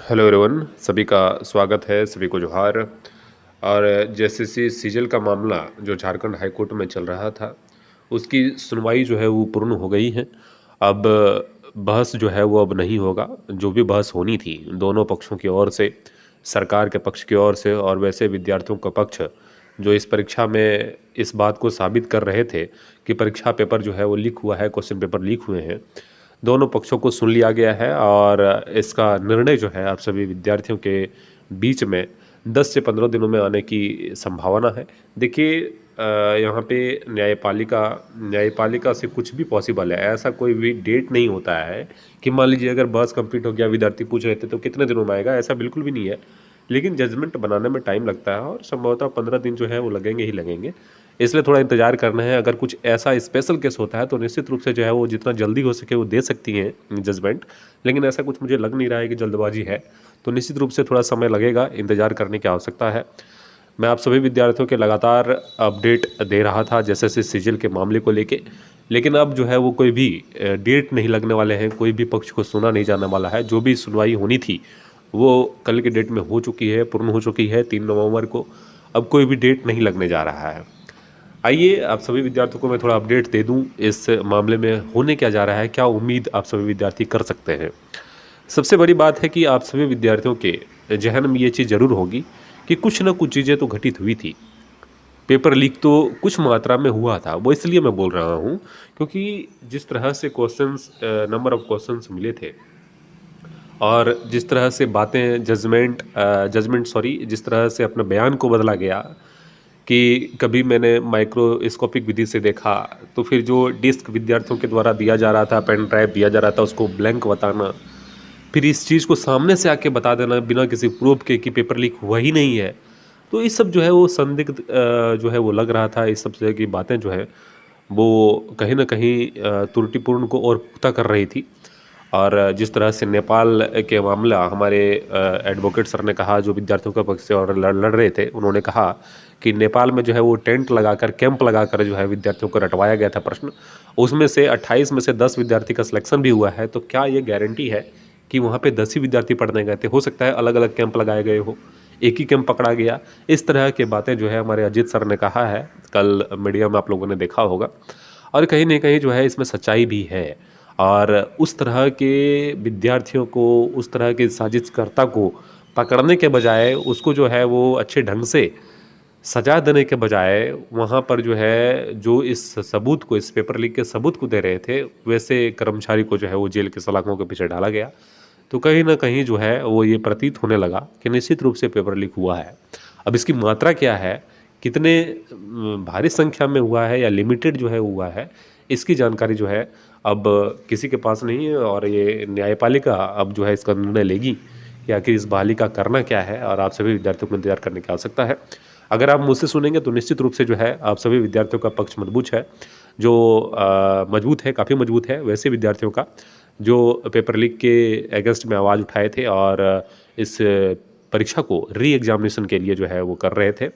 Hello everyone, सभी का स्वागत है, सभी को जोहार। और जेएसएससी सीजल का मामला जो झारखंड हाई कोर्ट में चल रहा था, उसकी सुनवाई जो है वो पूर्ण हो गई है। अब बहस जो है वो अब नहीं होगा। जो भी बहस होनी थी दोनों पक्षों की ओर से, सरकार के पक्ष की ओर से और वैसे विद्यार्थियों का पक्ष जो इस परीक्षा में इस बात को साबित कर रहे थे कि परीक्षा पेपर जो है वो लीक हुआ है, क्वेश्चन पेपर लीक हुए हैं, दोनों पक्षों को सुन लिया गया है। और इसका निर्णय जो है आप सभी विद्यार्थियों के बीच में 10 से 15 दिनों में आने की संभावना है। देखिए, यहाँ पे न्यायपालिका से कुछ भी पॉसिबल है। ऐसा कोई भी डेट नहीं होता है कि मान लीजिए अगर बस कंप्लीट हो गया, विद्यार्थी पूछ रहे थे तो कितने दिनों में आएगा, ऐसा बिल्कुल भी नहीं है। लेकिन जजमेंट बनाने में टाइम लगता है और संभवतः 15 दिन जो है वो लगेंगे ही लगेंगे। इसलिए थोड़ा इंतजार करना है। अगर कुछ ऐसा स्पेशल केस होता है तो निश्चित रूप से जो है वो जितना जल्दी हो सके वो दे सकती हैं जजमेंट। लेकिन ऐसा कुछ मुझे लग नहीं रहा है कि जल्दबाजी है, तो निश्चित रूप से थोड़ा समय लगेगा, इंतजार करने की आवश्यकता है। मैं आप सभी विद्यार्थियों के लगातार अपडेट दे रहा था जैसे से सीजल के मामले को लेके। लेकिन अब जो है वो कोई भी डेट नहीं लगने वाले हैं, कोई भी पक्ष को सुना नहीं जाने वाला है। जो भी सुनवाई होनी थी वो कल के डेट में हो चुकी है, पूर्ण हो चुकी है 3 नवंबर को। अब कोई भी डेट नहीं लगने जा रहा है। आइए आप सभी विद्यार्थियों को मैं थोड़ा अपडेट दे दूं इस मामले में होने क्या जा रहा है, क्या उम्मीद आप सभी विद्यार्थी कर सकते हैं। सबसे बड़ी बात है कि आप सभी विद्यार्थियों के जहन में ये चीज़ ज़रूर होगी कि कुछ ना कुछ चीज़ें तो घटित हुई थी। पेपर लीक तो कुछ मात्रा में हुआ था, वो इसलिए मैं बोल रहा हूँ क्योंकि जिस तरह से क्वेश्चंस, नंबर ऑफ क्वेश्चंस मिले थे और जिस तरह से बातें जजमेंट सॉरी जिस तरह से अपने बयान को बदला गया कि कभी मैंने माइक्रोस्कोपिक विधि से देखा, तो फिर जो डिस्क विद्यार्थियों के द्वारा दिया जा रहा था, पेन ड्राइव दिया जा रहा था, उसको ब्लैंक बताना, फिर इस चीज़ को सामने से आके बता देना बिना किसी प्रूफ के कि पेपर लीक हुआ ही नहीं है। तो इस सब जो है वो संदिग्ध जो है वो लग रहा था। इस सब तरह की बातें जो है वो कहीं न कहीं त्रुटिपूर्ण को और पुख्ता कर रही थी। और जिस तरह से नेपाल के मामला हमारे एडवोकेट सर ने कहा, जो विद्यार्थियों के पक्ष से और लड़ रहे थे, उन्होंने कहा कि नेपाल में जो है वो टेंट लगाकर, कैंप लगाकर जो है विद्यार्थियों को रटवाया गया था प्रश्न। उसमें से 28 में से 10 विद्यार्थी का सिलेक्शन भी हुआ है। तो क्या ये गारंटी है कि वहाँ पे 10 ही विद्यार्थी पढ़ने गए थे? हो सकता है अलग अलग कैंप लगाए गए हो, एक ही कैंप पकड़ा गया। इस तरह की बातें जो है हमारे अजीत सर ने कहा है, कल मीडिया में आप लोगों ने देखा होगा। और कहीं न कहीं जो है इसमें सच्चाई भी है। और उस तरह के विद्यार्थियों को, उस तरह के साजिशकर्ता को पकड़ने के बजाय उसको जो है वो अच्छे ढंग से सजा देने के बजाय वहाँ पर जो है जो इस सबूत को, इस पेपर लीक के सबूत को दे रहे थे, वैसे कर्मचारी को जो है वो जेल के सलाखों के पीछे डाला गया। तो कहीं न कहीं जो है वो ये प्रतीत होने लगा कि निश्चित रूप से पेपर लीक हुआ है। अब इसकी मात्रा क्या है, कितने भारी संख्या में हुआ है या लिमिटेड जो है हुआ है, इसकी जानकारी जो है अब किसी के पास नहीं है। और ये न्यायपालिका अब जो है इसका निर्णय लेगी कि आखिर इस बहाली का करना क्या है। और आप सभी विद्यार्थियों को इंतजार करने की आवश्यकता है। अगर आप मुझसे सुनेंगे तो निश्चित रूप से जो है आप सभी विद्यार्थियों का पक्ष मजबूत है, जो मजबूत है, काफ़ी मजबूत है वैसे विद्यार्थियों का जो पेपर लीक के अगेंस्ट में आवाज़ उठाए थे और इस परीक्षा को री एग्जामिनेशन के लिए जो है वो कर रहे थे।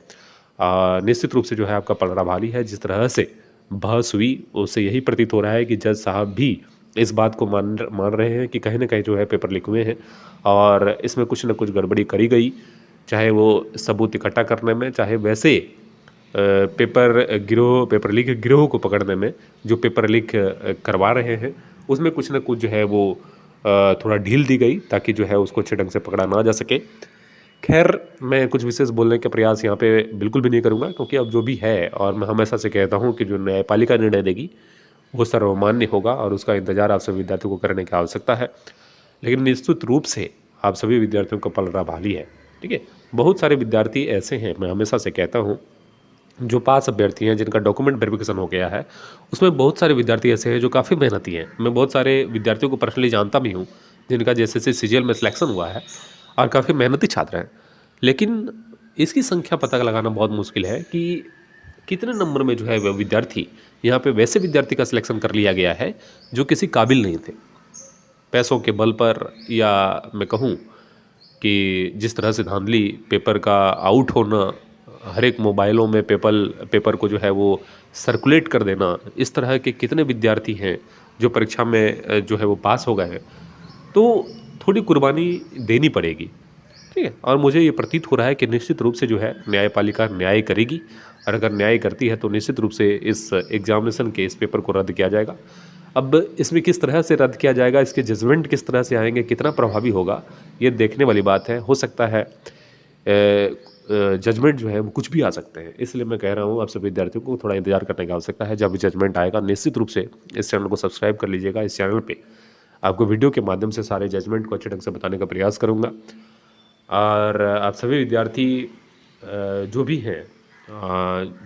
निश्चित रूप से जो है आपका पलड़ा भारी है। जिस तरह से बहस हुई उससे यही प्रतीत हो रहा है कि जज साहब भी इस बात को मान रहे हैं कि कहीं न कहीं जो है पेपर लीक हुए हैं और इसमें कुछ न कुछ गड़बड़ी करी गई। चाहे वो सबूत इकट्ठा करने में, चाहे वैसे पेपर लीक गिरोह को पकड़ने में, जो पेपर लीक करवा रहे हैं, उसमें कुछ न कुछ जो है वो थोड़ा ढील दी गई ताकि जो है उसको अच्छे ढंग से पकड़ा ना जा सके। खैर, मैं कुछ विशेष बोलने का प्रयास यहाँ पे बिल्कुल भी नहीं करूँगा क्योंकि अब जो भी है, और मैं हमेशा से कहता हूँ कि जो न्यायपालिका निर्णय देगी वो सर्वमान्य होगा और उसका इंतज़ार आप सभी विद्यार्थियों को करने की आवश्यकता है। लेकिन निश्चित रूप से आप सभी विद्यार्थियों का पलड़ा भारी है, ठीक है? बहुत सारे विद्यार्थी ऐसे हैं, मैं हमेशा से कहता हूँ, जो पास अभ्यर्थी हैं जिनका डॉक्यूमेंट वेरिफिकेशन हो गया है, उसमें बहुत सारे विद्यार्थी ऐसे हैं जो काफ़ी मेहनती हैं। मैं बहुत सारे विद्यार्थियों को पर्सनली जानता भी हूँ जिनका जेएसएससी सीजीएल में सिलेक्शन हुआ है और काफ़ी मेहनती छात्र हैं। लेकिन इसकी संख्या पता लगाना बहुत मुश्किल है कि कितने नंबर में जो है वह विद्यार्थी, यहाँ पे वैसे विद्यार्थी का सिलेक्शन कर लिया गया है जो किसी काबिल नहीं थे। पैसों के बल पर, या मैं कहूँ कि जिस तरह से धांधली, पेपर का आउट होना, हर एक मोबाइलों में पेपर को जो है वो सर्कुलेट कर देना, इस तरह के कितने विद्यार्थी हैं जो परीक्षा में जो है वो पास हो गए हैं। तो थोड़ी कुर्बानी देनी पड़ेगी, ठीक है। और मुझे ये प्रतीत हो रहा है कि निश्चित रूप से जो है न्यायपालिका न्याय करेगी, और अगर न्याय करती है तो निश्चित रूप से इस एग्जामिनेशन के इस पेपर को रद्द किया जाएगा। अब इसमें किस तरह से रद्द किया जाएगा, इसके जजमेंट किस तरह से आएंगे, कितना प्रभावी होगा, ये देखने वाली बात है। हो सकता है जजमेंट जो है वो कुछ भी आ सकते हैं, इसलिए मैं कह रहा हूँ आप सभी विद्यार्थियों को थोड़ा इंतजार करने की आवश्यकता है। जब भी जजमेंट आएगा निश्चित रूप से इस चैनल को सब्सक्राइब कर लीजिएगा। इस चैनल पे आपको वीडियो के माध्यम से सारे जजमेंट को अच्छे ढंग से बताने का प्रयास करूँगा। और आप सभी विद्यार्थी जो भी हैं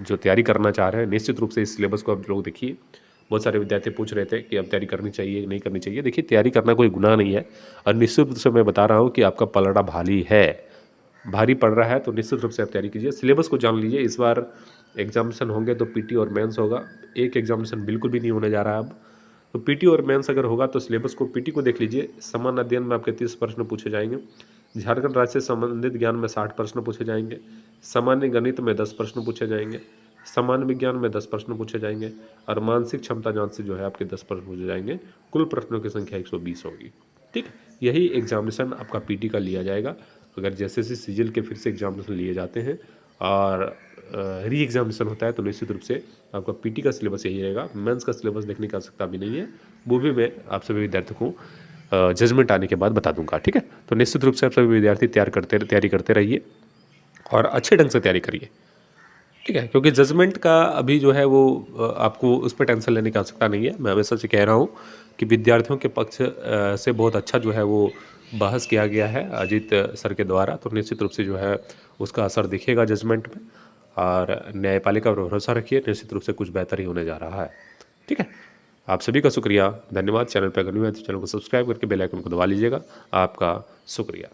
जो तैयारी करना चाह रहे हैं, निश्चित रूप से इस सिलेबस को आप लोग देखिए। बहुत सारे विद्यार्थी पूछ रहे थे कि अब तैयारी करनी चाहिए नहीं करनी चाहिए। देखिए, तैयारी करना कोई गुनाह नहीं है, और निश्चित रूप से मैं बता रहा हूँ कि आपका पलड़ा भारी पड़ रहा है, तो निश्चित रूप से आप तैयारी कीजिए। सिलेबस को जान लीजिए। इस बार एग्जामिनेशन होंगे तो पीटी और मेंस होगा, एक एग्जामिनेशन बिल्कुल भी नहीं होने जा रहा है अब। तो पीटी और मेंस अगर होगा तो सिलेबस को, पीटी को देख लीजिए। सामान्य अध्ययन में आपके 30 प्रश्न पूछे जाएंगे, झारखंड राज्य से संबंधित ज्ञान में 60 प्रश्न पूछे जाएंगे, सामान्य गणित में 10 प्रश्न पूछे जाएंगे, सामान्य विज्ञान में 10 प्रश्न पूछे जाएंगे, और मानसिक क्षमता जांच से जो है आपके 10 प्रश्न पूछे जाएंगे। कुल प्रश्नों की संख्या 120 होगी, ठीक। यही एग्जामिनेशन आपका पीटी का लिया जाएगा। अगर जैसे सीजीएल के फिर से एग्जामिनेशन लिए जाते हैं और री एग्जामिनेशन होता है तो निश्चित रूप से आपका पीटी का सिलेबस यही रहेगा। मेंस का सिलेबस देखने की आवश्यकता भी नहीं है, वो भी मैं आप सभी विद्यार्थियों को जजमेंट आने के बाद बता दूंगा, ठीक है। तो निश्चित रूप से आप सभी विद्यार्थी तैयारी करते रहिए और अच्छे ढंग से तैयारी करिए, ठीक है। क्योंकि जजमेंट का अभी जो है वो आपको उस पर टेंशन लेने की आवश्यकता नहीं है। मैं हमेशा से कह रहा हूँ कि विद्यार्थियों के पक्ष से बहुत अच्छा जो है वो बहस किया गया है अजीत सर के द्वारा, तो निश्चित रूप से जो है उसका असर दिखेगा जजमेंट में। और न्यायपालिका पर भरोसा रखिए, निश्चित रूप से कुछ बेहतर ही होने जा रहा है, ठीक है। आप सभी का शुक्रिया, धन्यवाद। चैनल पर अगर नहीं है तो चैनल को सब्सक्राइब करके बेल आइकन को दबा लीजिएगा। आपका शुक्रिया।